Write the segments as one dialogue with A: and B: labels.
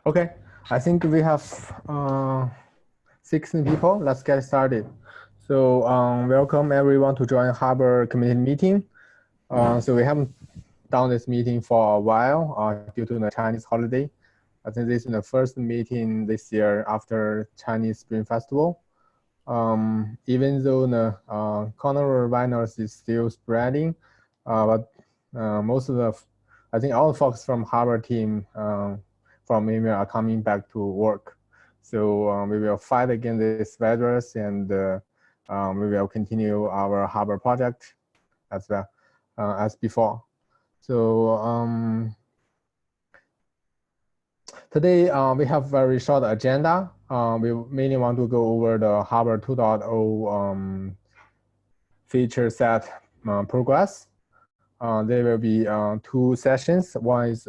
A: Okay, I think we have 16 people. Let's get started. So welcome everyone to join Harbor Committee meeting. So we haven't done this meeting for a while due to the Chinese holiday. I think this is the first meeting this year after Chinese Spring Festival. Even though the coronavirus is still spreading, but most of the, I think all the folks from Harvard team from email are coming back to work. So we will fight against this virus and we will continue our Harvard project as well as before. So today we have very short agenda. We mainly want to go over the Harvard 2.0 feature set progress. There will be two sessions. One is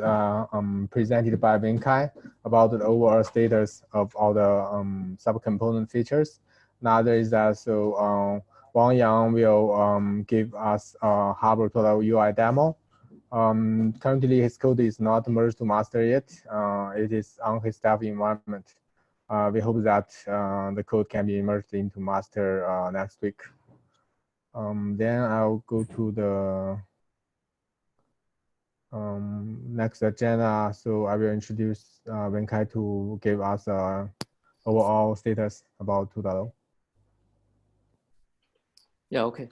A: presented by Wenkai about the overall status of all the subcomponent features. Another is that Wang Yang will give us a Harvard 2.0 UI demo. Currently, his code is not merged to master yet. It is on his dev environment. We hope that the code can be merged into master next week. Then I'll go to the next agenda. So I will introduce Wenkai to give us overall status about 2.0.
B: Yeah, okay.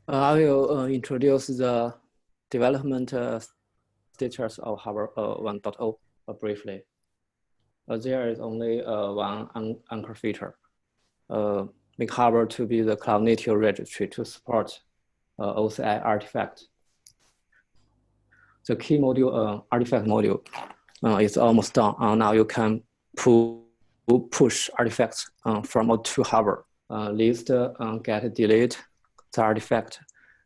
B: I will introduce the development status of Harvard 1.0 briefly. There is only one anchor feature. Make Harvard to be the cloud native registry to support OCI artifact. The key module, artifact module, is almost done. Now you can push artifacts from to Harvard. List, get, delete the artifact,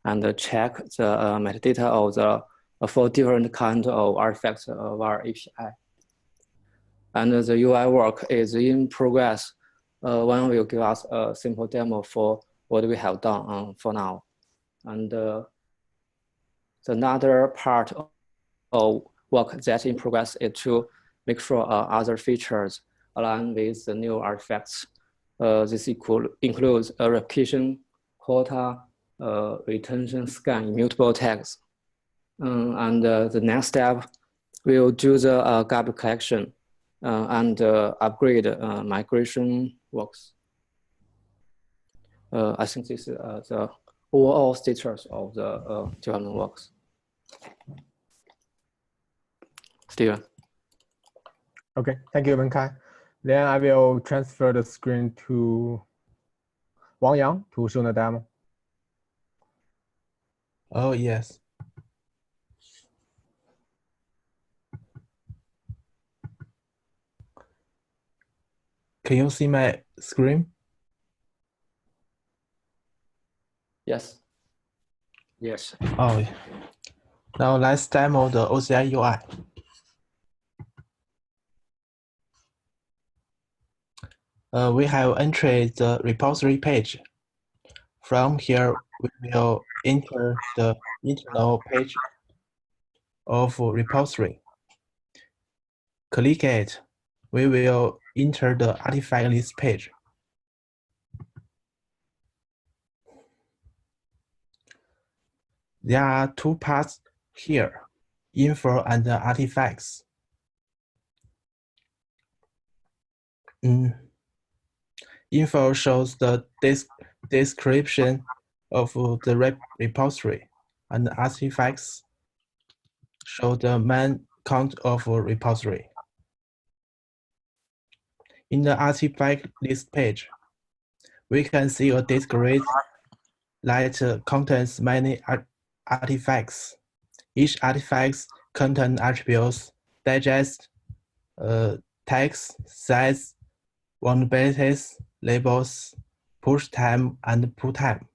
B: and check the metadata of the for different kinds of artifacts via API. And the UI work is in progress. One will give us a simple demo for what we have done for now. And another part of work that's in progress is to make sure other features align with the new artifacts. This includes a replication quota, retention scan, immutable tags. And the next step, we'll do the garbage collection and upgrade migration works. I think this is the overall status of the development works. Steven.
A: Okay, thank you, Wenkai. Then I will transfer the screen to Wang Yang to show the demo.
C: Oh, yes. Can you see my screen?
B: Yes.
D: Yes.
C: Oh, yeah. Now let's demo the OCI UI. We have entered the repository page. From here, we will enter the internal page of repository. Click it. We will enter the artifact list page. There are two parts here, info and artifacts. Info shows the description of the repository, and artifacts show the main count of repository. In the artifact list page, we can see a discrete that contains many artifacts. Each artifact contains attributes, digest, tags, size, vulnerabilities, labels, push time, and pull time.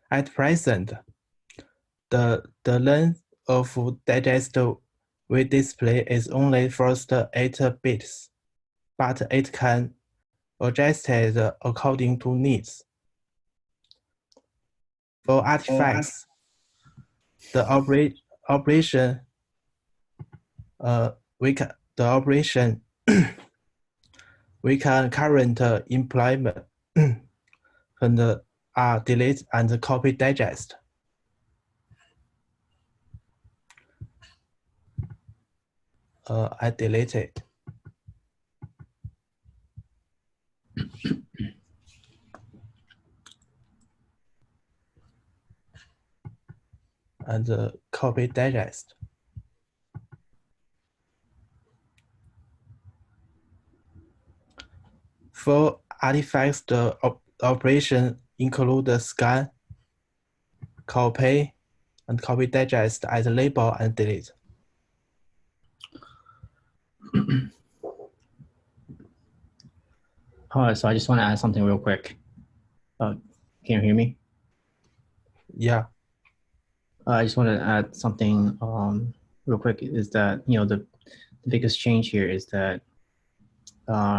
C: At present, the length of digest we display is only first 8 bits, but it can adjust it according to needs. For artifacts, the operation The operation we can current implement when the delete and copy digest. I delete it. And copy digest. For artifacts, the operation include the scan, copy, and copy digest as label and delete.
E: So I just want to add something real quick. Can you hear me?
C: Yeah.
E: I just want to add something real quick. Is that the biggest change here is that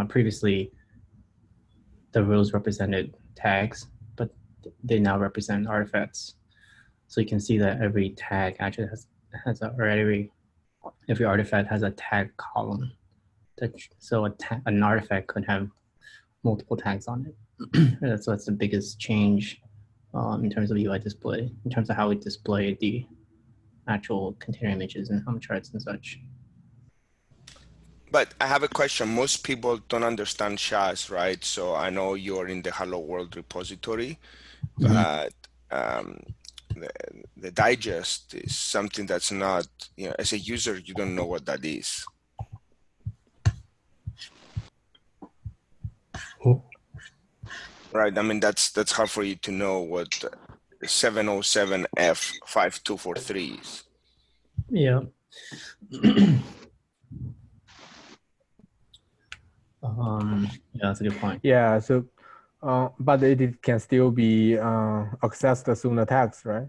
E: previously the rows represented tags, but they now represent artifacts. So you can see that every tag actually has every artifact has a tag column. So an artifact could have multiple tags on it. So that's the biggest change in terms of UI display, in terms of how we display the actual container images and Helm charts and such.
F: But I have a question. Most people don't understand SHAs, right? So I know you're in the Hello World repository, but the digest is something that's not, as a user, you don't know what that is.
C: Oh.
F: Right. I mean, that's hard for you to know what 707F5243 is.
E: Yeah. Yeah, that's a good point.
A: Yeah, so but it can still be accessed as soon attacks, right?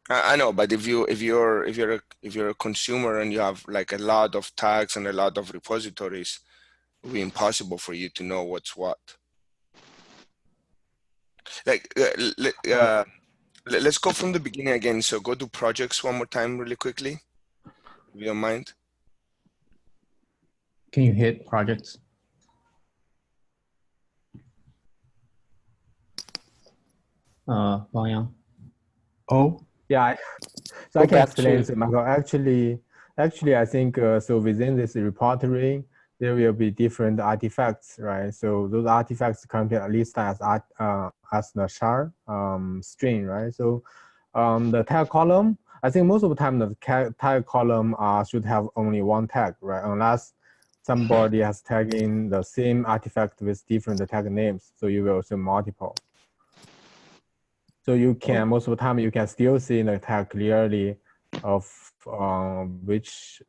F: I know, but if you're a consumer and you have like a lot of tags and a lot of repositories, it will be impossible for you to know what's what. Like let's go from the beginning again. So go to projects one more time really quickly, if you don't mind.
E: Can you hit projects? Wang Yang?
C: Oh.
A: Yeah, so
B: Go
A: I can
B: back
A: explain.
B: to-
A: So Michael, actually, I think so within this repository, there will be different artifacts, right? So those artifacts currently at least as the char string, right? So the tag column, I think most of the time the tag column should have only one tag, right? Unless somebody has tagged in the same artifact with different tag names, so you will see multiple. So you can, most of the time, you can still see the tag clearly of which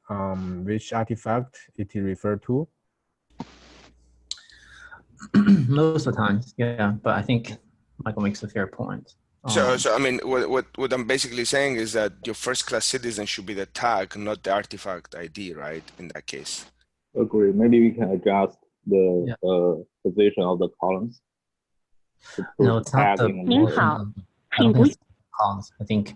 A: artifact it is referred to.
E: Most of the time, yeah. But I think Michael makes a fair point.
F: So I mean, what I'm basically saying is that your first class citizen should be the tag, not the artifact ID, right? In that case.
G: Agree. Maybe we can adjust the position of the columns.
E: No, it's not the
H: columns.
E: I think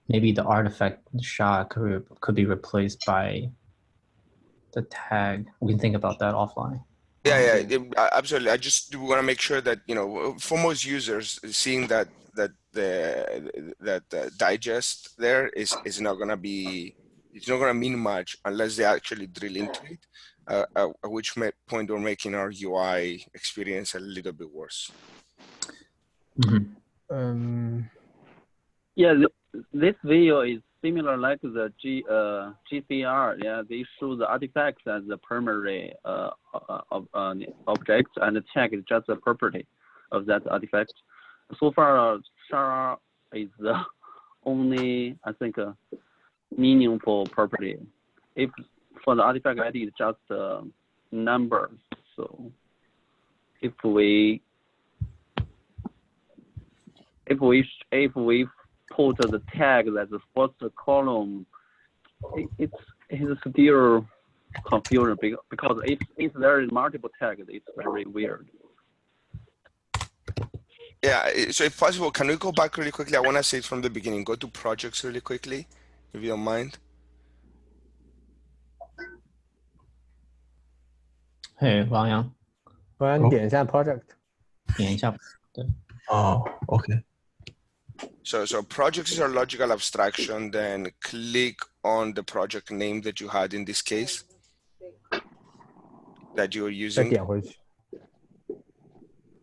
E: maybe the artifact SHA could be replaced by the tag. We can think about that offline.
F: Yeah, absolutely. I just want to make sure that for most users, seeing that the digest there is not going to be, it's not going to mean much unless they actually drill into it. At which point we're making our UI experience a little bit worse.
E: Mm-hmm.
H: Yeah, this video is similar like the GCR. Yeah, they show the artifacts as the primary object, and the tag is just the property of that artifact. So far, char is the only, I think, meaningful property. If for the artifact ID, it's just a number. So if we put the tag as the first column, it's still confusing because if there is multiple tags, it's very weird.
F: Yeah, so if possible, can we go back really quickly? I want to say it from the beginning. Go to projects really quickly, if you don't mind.
E: 嘿，王阳，
A: 不然你点一下 project。
E: 点一下。对。
C: OK.
F: So projects is your logical abstraction, then click on the project name that you had in this case that you're
A: 再
F: using.
A: 点回去。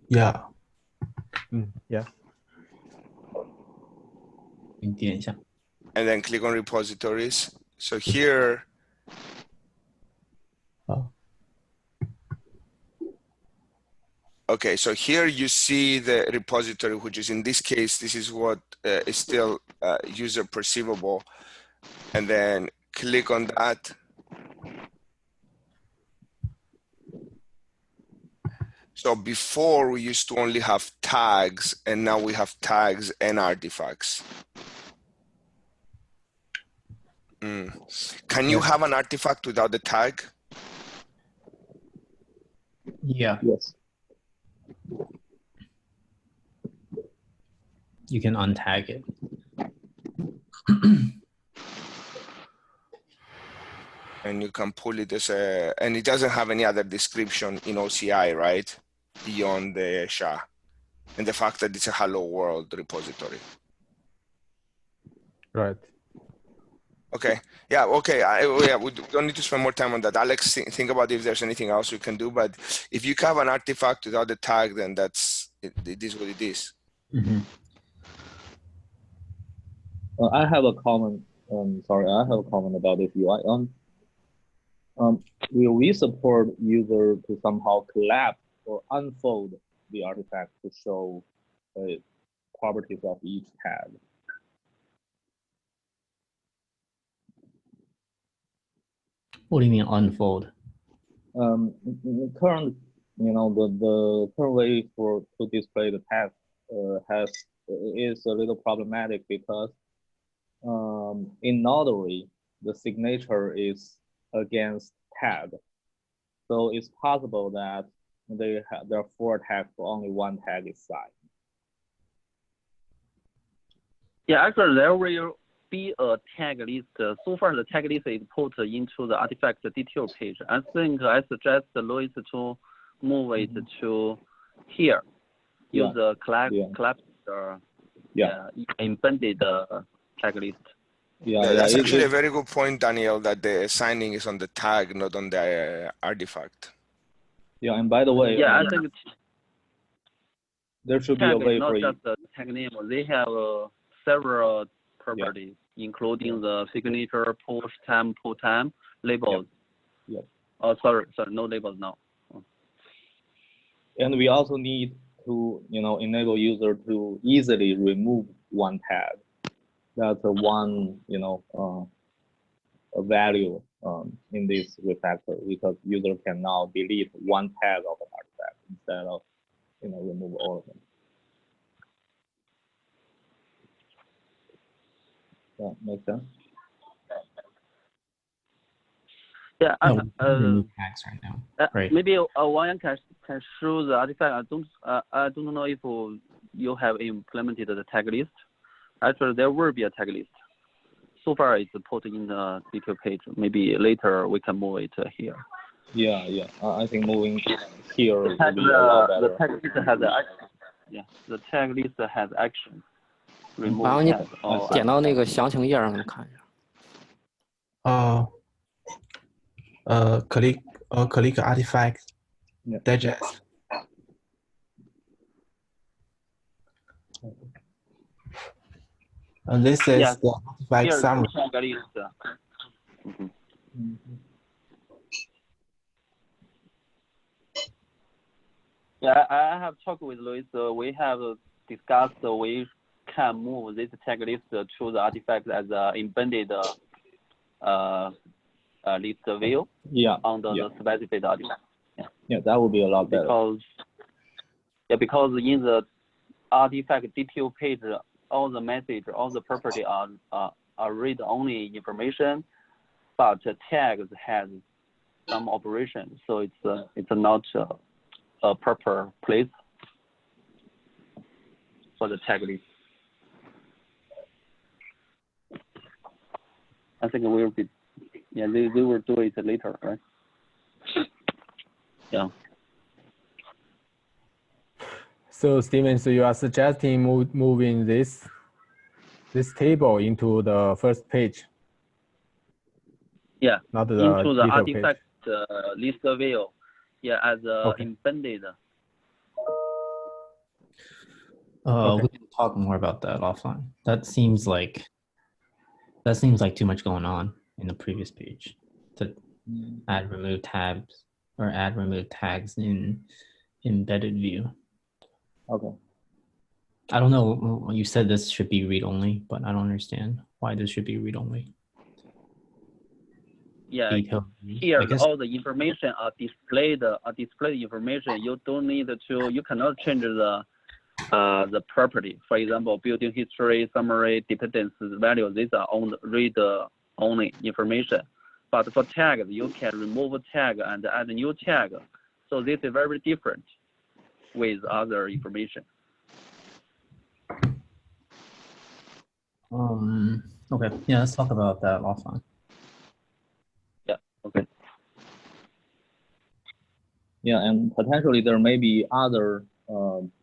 C: Yeah.
A: Yeah.
E: 你点一下。
F: And then click on repositories. So here, okay, so here you see the repository, which is in this case, this is what is still user perceivable. And then click on that. So before we used to only have tags, and now we have tags and artifacts. Can you have an artifact without the tag?
E: Yeah.
G: Yes.
E: You can untag it.
F: And you can pull it as a, and it doesn't have any other description in OCI, right? Beyond the SHA and the fact that it's a hello world repository.
A: Right.
F: Okay. Yeah. Okay. Yeah, we don't need to spend more time on that. Alex, think about if there's anything else we can do. But if you have an artifact without the tag, then it is what it is.
E: Mm-hmm.
G: I have a comment. Sorry, I have a comment about this UI. Will we support user to somehow collapse or unfold the artifact to show properties of each tag?
E: What do you mean unfold?
G: Current, the current way to display the text is a little problematic because in Notary, the signature is against tag. So it's possible that there are 4 tags, but only 1 tag is signed.
H: Yeah, actually there will be a tag list. So far the tag list is put into the artifact detail page. I think I suggest Louis to move it to here. Use the collapsed embedded tag list.
F: Yeah, that's actually a very good point, Daniel, that the signing is on the tag, not on the artifact.
G: Yeah, and by the way,
H: yeah, I think
G: there should be a way
H: not
G: for
H: just the tag name. They have several properties, including the signature, push time, pull time, labels.
G: Yeah.
H: Oh, sorry, no labels now.
G: And we also need to, enable user to easily remove 1 tag. That's a a value in this refactor, because user can now delete 1 tag of an artifact instead of, remove all of them. That makes sense.
H: Yeah,
E: remove tags right now. Right.
H: Maybe one can show the artifact. I don't know if you have implemented the tag list. Actually, there will be a tag list. So far, it's put in the detail page. Maybe later we can move it here.
G: Yeah. I think moving here will be a lot better.
H: The tag list has action. Yeah, the tag list has action. Remove
B: 然后你
H: tag.
B: 点到那个详情页让他们看一下。
C: click artifact digest. And this is the artifact summary.
H: Yeah, I have talked with Luis. We have discussed we can move this tag list to the artifact as an embedded list view under the specified artifact.
G: Yeah, that would be a lot better.
H: Because in the artifact detail page, all the message, all the property are read-only information, but tags has some operation, so it's not a proper place for the tag list. I think we will be, they will do it later, right? Yeah.
A: So Steven, so you are suggesting moving this table into the first page,
H: Yeah.
A: not the
H: Into the
A: detail page.
H: artifact list view. Yeah, as
A: Okay.
H: embedded.
A: Okay.
E: We can talk more about that offline. That seems like too much going on in the previous page to add remove tabs or add remove tags in embedded view.
G: Okay.
E: I don't know. You said this should be read only, but I don't understand why this should be read only.
H: Yeah.
E: Detail.
H: Here,
E: I guess
H: all the information are displayed. Information. You don't need to. You cannot change the property. For example, building history, summary, dependence value. These are on read only information. But for tags, you can remove a tag and add a new tag. So this is very different with other information.
E: Okay. Yeah, let's talk about that offline.
H: Yeah. Okay.
G: Yeah, and potentially there may be other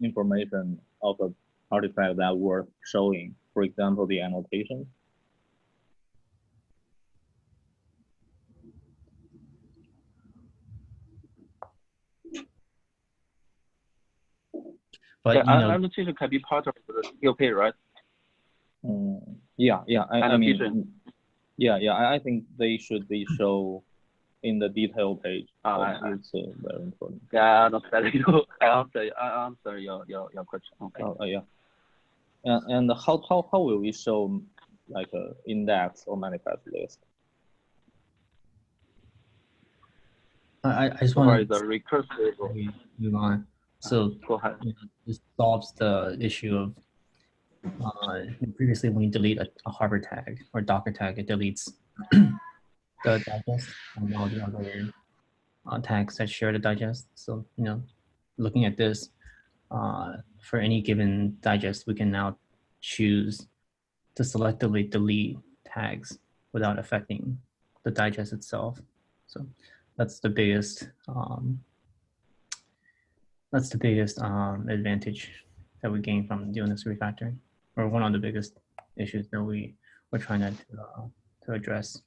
G: information of the artifact that worth showing. For example, the annotation.
E: But
H: yeah,
E: you know,
H: annotation can be part of the POP, right?
G: Yeah. I mean,
H: Annotation.
G: I think they should be shown in the detail page. It's very important.
H: Yeah, I understand you. I answer your question. Okay.
G: Yeah. And how will we show like a index or manifest list?
E: I just
H: So
E: want
H: the
E: to
H: recursive.
E: move on. So
H: Go ahead.
E: this solves the issue of previously when you delete a Harbor tag or Docker tag, it deletes the digest and all the other tags that share the digest. So looking at this, for any given digest, we can now choose to selectively delete tags without affecting the digest itself. So that's the biggest advantage that we gain from doing this refactoring, or one of the biggest issues that we're trying to address.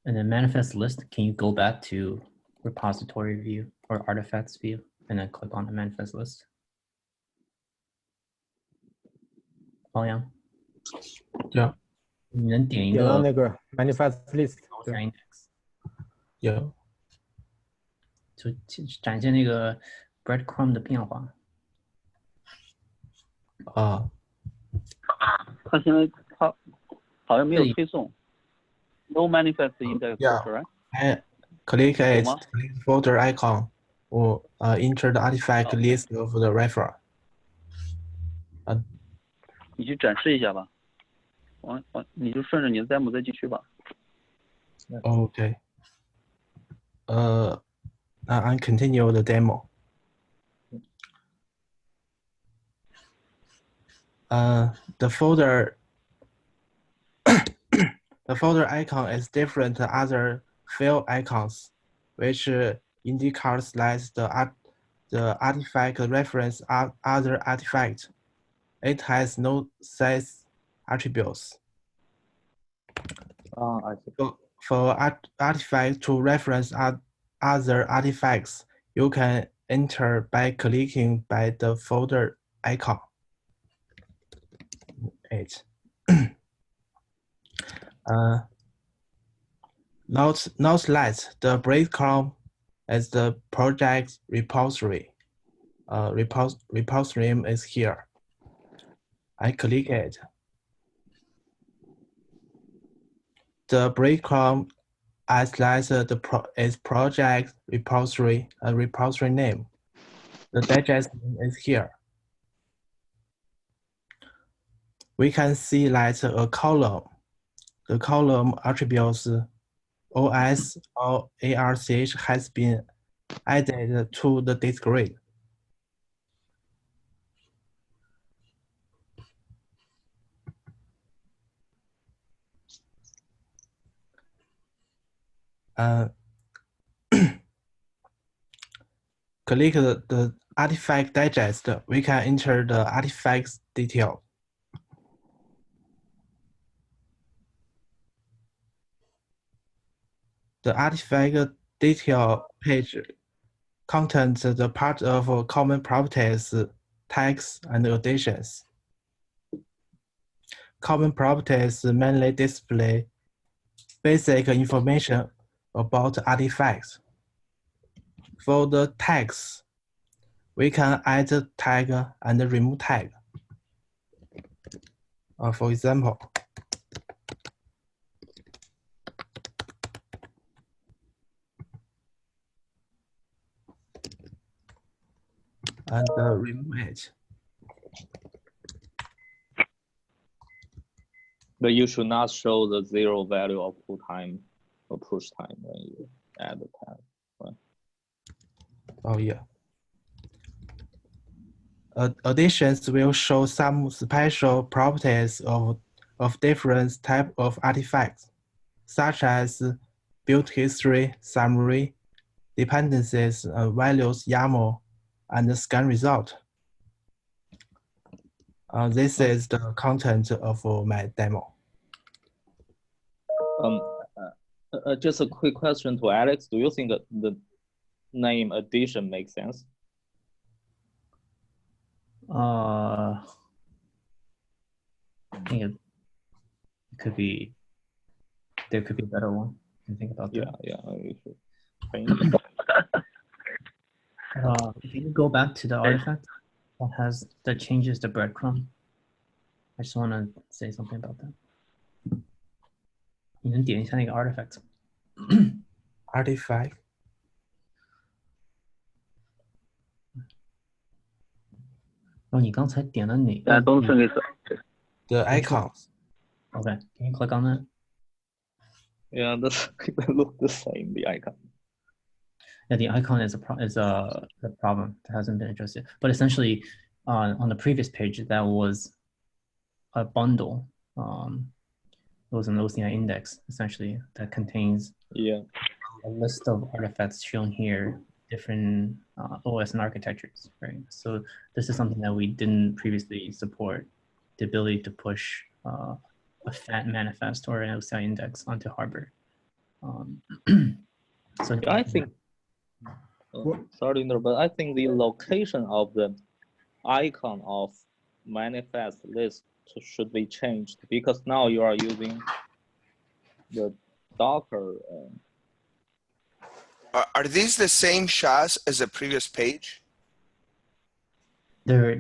E: And then manifest list, can you go back to repository view or artifacts view and then click on the manifest list? Oh yeah. 你能点一个
A: 点到那个 manifest list， 对
E: index，
C: 有
E: 就展现那个 breadcrumb 的变化。
C: 啊，
H: 它现在它好像没有推送。No manifest index,
C: Yeah.
H: right?
C: I click it,
H: What?
C: click folder icon, or enter the artifact list of the reference.
H: 你去展示一下吧。你就顺着你的 demo 再继续吧。
C: Okay. I continue the demo. The folder icon is different to other file icons, which indicates that the artifact reference other artifact. It has no size attributes.
G: I see.
C: For artifact to reference other artifacts, you can enter by clicking by the folder icon. 8. Note that the breadcrumb is the project repository. Repository name is here. I click it. The breadcrumb as that is project repository repository name. The digest name is here. We can see that a column. The column attributes OS or ARCH has been added to the date grid. click the artifact digest, we can enter the artifacts detail. The artifact detail page contains the part of common properties, tags, and additions. Common properties mainly display basic information about artifacts. For the tags, we can add tag and remove tag. For example, and remove it.
G: But you should not show the 0 value of pull time or push time when you add the tag. Right?
C: Oh yeah. Additions will show some special properties of different type of artifacts, such as build history, summary, dependencies, values, YAML, and the scan result. This is the content of my demo.
G: Just a quick question to Alex. Do you think that the name addition makes sense?
E: I think it could be, there could be a better one. You can think about that.
G: Yeah, you should.
E: If you go back to the artifact that changes the breadcrumb, I just want to say something about that. 你能点一下那个 artifact?
C: Artifact.
E: Oh, 你刚才点了哪个?
H: I don't think it's
C: The icons.
E: Okay, can you click on that?
G: Yeah, they look the same, the icon.
E: Yeah, the icon is a problem that hasn't been addressed yet. But essentially, on the previous page, that was a bundle. It was an OCI index, essentially, that contains a list of artifacts shown here, different OS and architectures, right? So this is something that we didn't previously support, the ability to push a fat manifest or an OCI index onto Harbor. So
G: I think, sorry, but I think the location of the icon of manifest list should be changed, because now you are using the Docker.
F: Are these the same SHAs as the previous page?
E: There are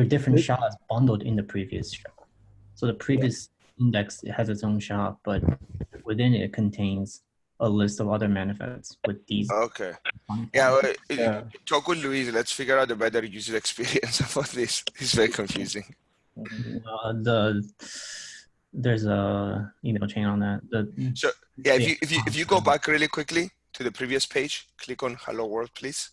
E: different SHAs bundled in the previous SHA. So the previous index has its own SHA, but within it contains a list of other manifests with these. Okay.
F: Talk with Luis. Let's figure out a better user experience about this. It's very confusing.
E: There's a email chain on that.
F: So yeah, if you go back really quickly to the previous page, click on Hello World, please.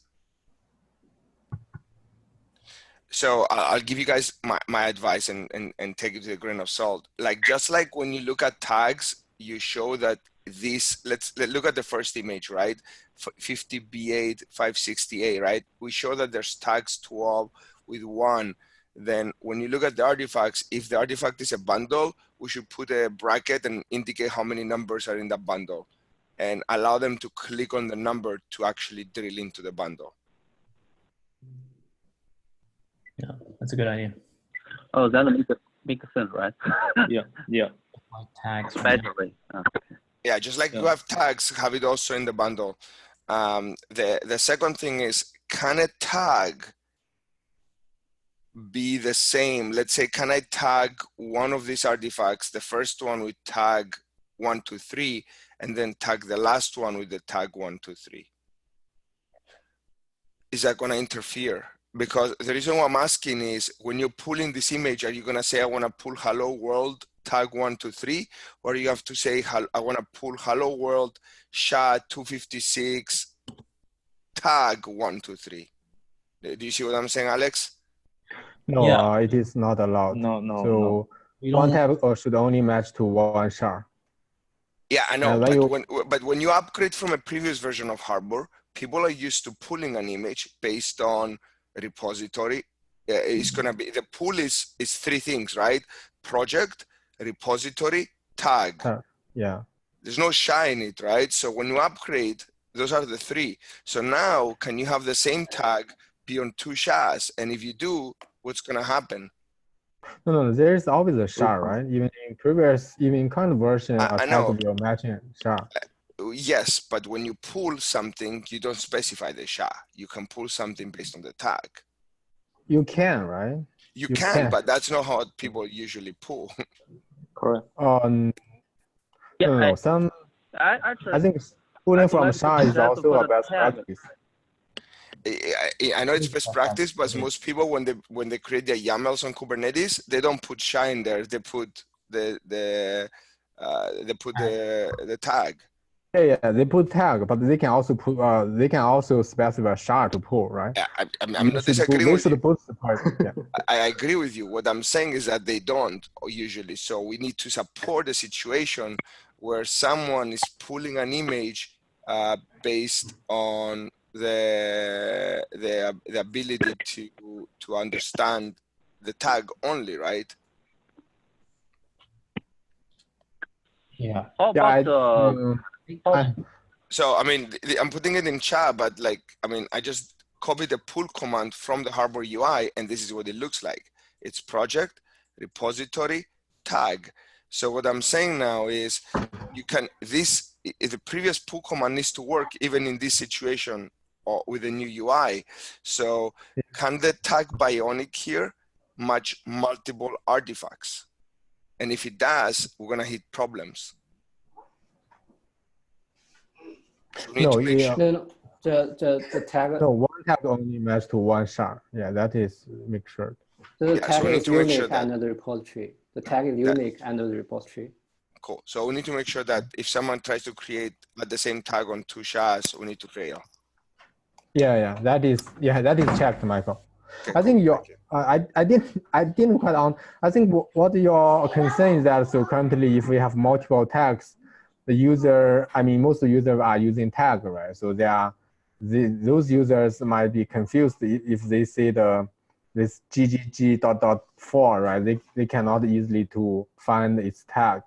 F: So I'll give you guys my advice and take it with a grain of salt. Just like when you look at tags, you show that let's look at the first image, right? 50B8, 560A, right? We show that there's tags 12 with 1. Then when you look at the artifacts, if the artifact is a bundle, we should put a bracket and indicate how many numbers are in that bundle and allow them to click on the number to actually drill into the bundle.
E: Yeah, that's a good idea.
H: Oh, that makes sense, right?
G: Yeah.
E: Like tags.
H: Especially.
F: Yeah, just like you have tags, have it also in the bundle. The second thing is, can a tag be the same? Let's say, can I tag one of these artifacts, the first one with tag 123, and then tag the last one with the tag 123? Is that going to interfere? Because the reason why I'm asking is, when you're pulling this image, are you going to say, I want to pull hello world tag 123, or you have to say, I want to pull hello world SHA 256 tag 123? Do you see what I'm saying, Alex?
A: No, it is not allowed.
G: No.
A: One tag should only match to one SHA.
F: Yeah, I know. But when you upgrade from a previous version of Harbor, people are used to pulling an image based on a repository. It's gonna be, the pool is three things, right? Project, repository, tag.
A: Yeah.
F: There's no SHA in it, right? So when you upgrade, those are the three. So now, can you have the same tag be on two SHAs? And if you do, what's gonna happen?
A: No, there is always a SHA, right? Even in current version, a
F: I
A: tag
F: know.
A: will match SHA.
F: Yes, but when you pull something, you don't specify the SHA. You can pull something based on the tag.
A: You can, right?
F: You
A: You
F: can,
A: can.
F: but that's not how people usually pull.
G: Correct.
H: Yeah,
A: No, some,
H: actually,
A: I think pulling
H: I'd
A: from
H: like to
A: SHA is
H: suggest
A: also
H: for
A: a
H: the
A: best
H: tag.
A: practice.
F: I know it's best practice, but most people, when they create their YAMLs on Kubernetes, they don't put SHA in there. They put the tag.
A: Yeah, they put tag, but they can also put they can also specify SHA to pull, right?
F: I'm not disagreeing
A: They
F: with you.
A: should put the part. Yeah.
F: I agree with you. What I'm saying is that they don't usually. So we need to support a situation where someone is pulling an image based on the ability to understand the tag only, right?
E: Yeah.
H: How
A: Yeah,
H: about
F: So, I mean, I'm putting it in chat, but like, I mean, I just copied the pull command from the Harbor UI, and this is what it looks like. It's project, repository, tag. So what I'm saying now is you can, the previous pull command needs to work even in this situation or with the new UI. So can the tag Bionic here match multiple artifacts? And if it does, we're gonna hit problems. So we need
A: No,
F: to make sure.
B: No, the tag,
A: no, one tag only match to one SHA. Yeah, that is make sure.
B: the
F: Yeah,
B: tag
F: so we need
B: is
F: to make sure
B: unique
F: that-
B: under the repository. The tag is unique under the repository.
F: Cool. So we need to make sure that if someone tries to create at the same tag on two SHAs, we need to fail.
A: Yeah, that is checked, Michael.
F: Okay,
A: I think
F: cool.
A: your I didn't quite on. I think what your concern is that so currently if we have multiple tags, the user, I mean most users are using tag, right? So those users might be confused if they see this GGG.4, right? They cannot easily to find its tag.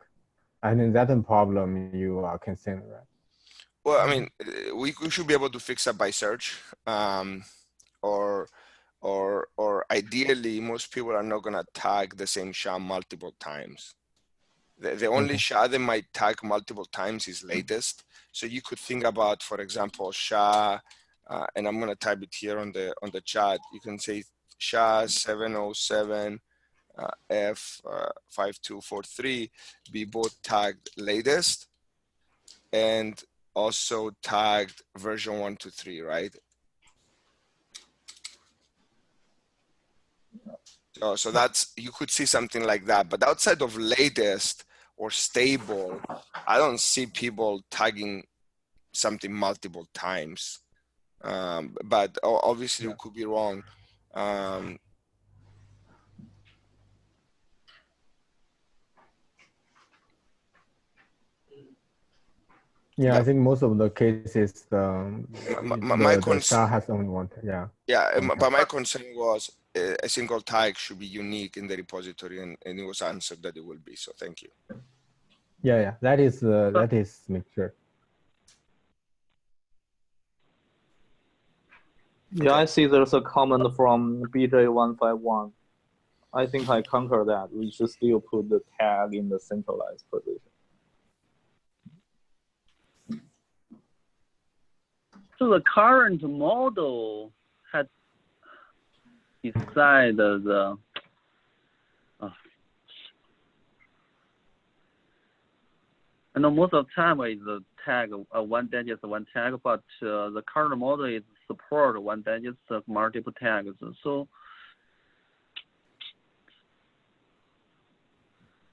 A: I think that's a problem you are concerned, right?
F: Well, I mean, we should be able to fix that by search, or ideally, most people are not gonna tag the same SHA multiple times. The only SHA they might tag multiple times is latest. So you could think about, for example, SHA, and I'm gonna type it here on the chat. You can say SHA 707 F5243 be both tagged latest and also tagged version 123, right? So that's, you could see something like that, but outside of latest or stable, I don't see people tagging something multiple times. But obviously we could be wrong.
A: Yeah,
F: Yeah.
A: I think most of the cases,
F: My
A: the
F: concern,
A: SHA has only one. Yeah.
F: yeah, but my concern was a single tag should be unique in the repository, and it was answered that it will be. So thank you.
A: Yeah, that is make sure.
G: Yeah, I see there's a comment from BJ151. I think I concur that we should still put the tag in the centralized position.
H: So the current model had decided the I know most of the time is the tag one digit one tag, but the current model is support one digit multiple tags. So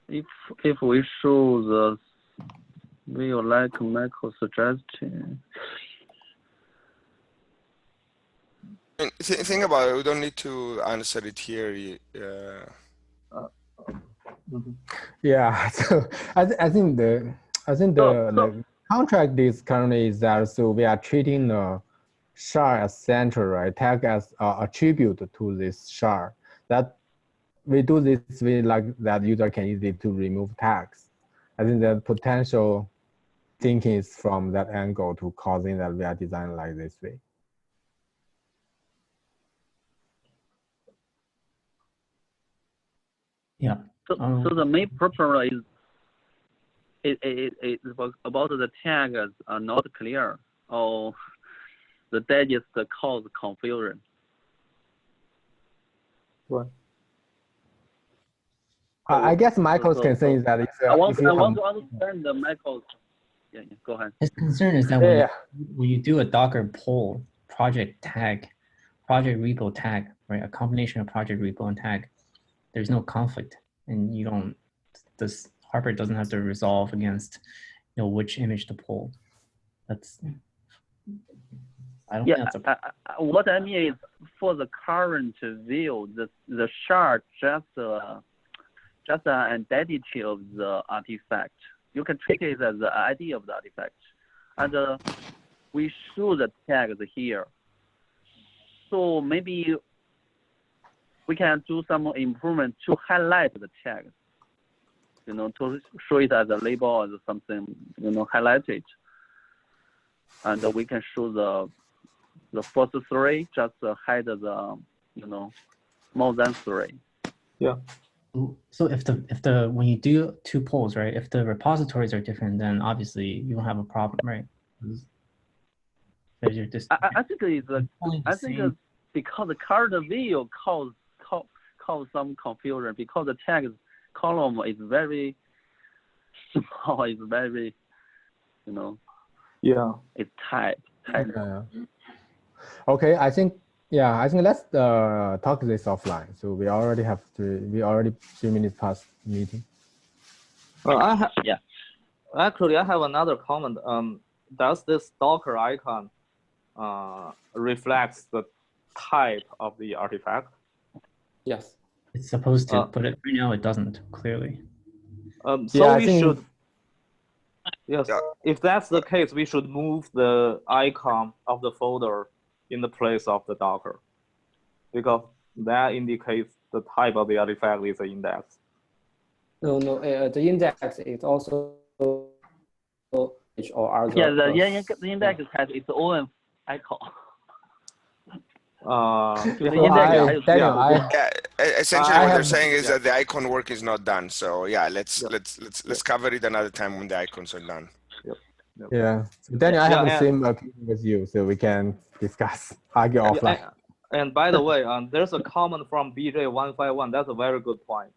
H: if we show the we would like Michael suggestion.
F: Think about it. We don't need to answer it here.
A: Yeah, so I think the contract is currently is that so we are treating the char as center, right? Tag as attribute to this char. That we do this way like that user can easily to remove tags. I think the potential thinking is from that angle to causing that we are designed like this way.
E: Yeah.
H: So the main purpose is about the tags are not clear, or the digits cause confusion.
G: Right.
A: I guess Michael's concern is that
H: I want
A: if you
H: to understand the Michael's. Yeah, go ahead.
E: His concern is that when you do a Docker pull project tag, project repo tag, right? A combination of project repo and tag, there's no conflict, and you don't. This Harper doesn't have to resolve against, which image to pull. That's. I don't think that's a.
H: What I mean is, for the current view, the shard just an identity of the artifact. You can treat it as the ID of the artifact, and we show the tags here. So maybe we can do some improvement to highlight the tags, to show it as a label or something, highlight it, and we can show the first three, just hide the, more than three.
G: Yeah.
E: So if the when you do two polls, right? If the repositories are different, then obviously you don't have a problem, right? You're just,
H: I think it's because the current view cause some confusion because the tag column is very small, it's very,
G: Yeah.
H: it's tight.
A: Okay, I think let's talk this offline. So we already 3 minutes past meeting.
G: Actually, I have another comment. Does this Docker icon reflects the type of the artifact?
B: Yes.
E: it's supposed to, but right now it doesn't clearly.
G: So we should. Yes, if that's the case, we should move the icon of the folder in the place of the Docker, because that indicates the type of the artifact is an index.
B: No, the index is also or other.
H: Yeah, the index has its own icon.
F: Essentially what they're saying is that the icon work is not done. So yeah, let's cover it another time when the icons are done.
A: Yeah, so Daniel, I have the same opinion with you, so we can argue offline.
G: And by the way, there's a comment from BJ151. That's a very good point.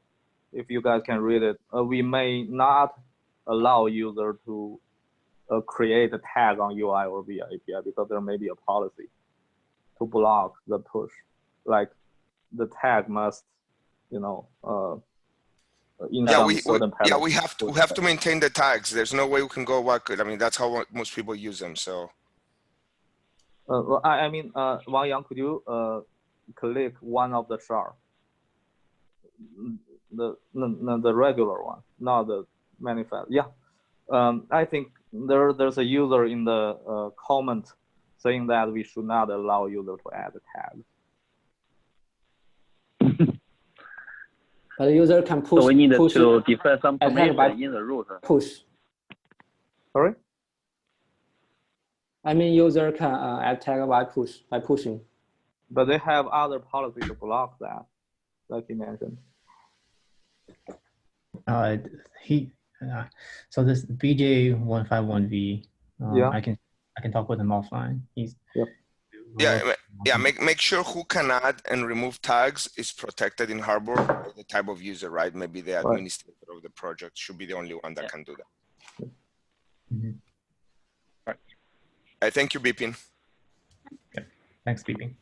G: If you guys can read it, we may not allow user to create a tag on UI or via API because there may be a policy to block the push. Like the tag must, we
F: have to maintain the tags. There's no way we can go back. I mean, that's how most people use them. So.
G: Well, I mean, Wang Yang, could you click one of the chart? The regular one, not the manifest. Yeah, I think there's a user in the comment saying that we should not allow user to add a tag.
B: But the user can push.
H: So we need to define some permission in the root.
B: Push.
G: Sorry?
B: I mean, user can add tag by pushing.
G: But they have other policies to block that, like you mentioned.
E: So this BJ151V, I can talk with him offline. He's
F: make sure who can add and remove tags is protected in Harbor by the type of user, right? Maybe the administrator of the project should be the only one that can do that.
E: Mm-hmm.
F: Thank you, Bipin.
E: Okay. Thanks, Bipin.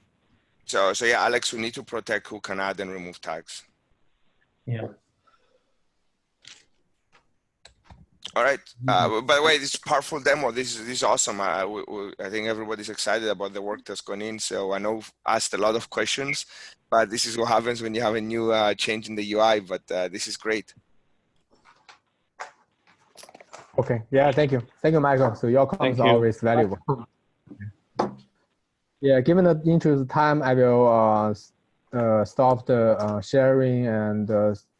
F: So yeah, Alex, we need to protect who can add and remove tags.
E: Yeah.
F: All right. By the way, this powerful demo. This is awesome. I think everybody's excited about the work that's gone in. So I know we've asked a lot of questions, but this is what happens when you have a new change in the UI. But this is great.
A: Okay. Yeah. Thank you, Michael. So your comments are always valuable. Yeah, given the interest of time, I will stop the sharing and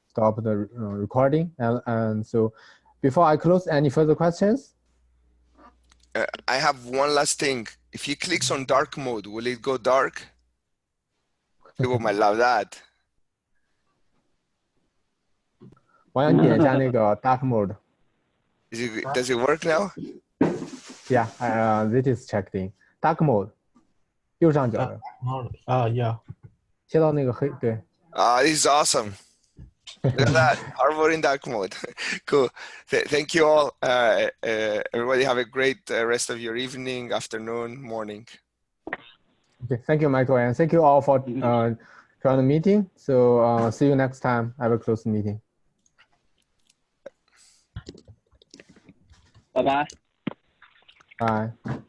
A: stop the recording. And so before I close, any further questions?
F: I have one last thing. If he clicks on dark mode, will it go dark? People might love that.
A: 我想点一下那个 dark mode.
F: Does it work now?
A: Yeah, this is checked in. Dark mode. 右上角的
C: Yeah.
A: 切到那个黑对
F: This is awesome. Look at that. Harbor in dark mode. Cool. Thank you all. Everybody have a great rest of your evening, afternoon, morning.
A: Okay, thank you, Michael, and thank you all for joining the meeting. So see you next time. I will close the meeting.
H: Bye bye.
A: Bye.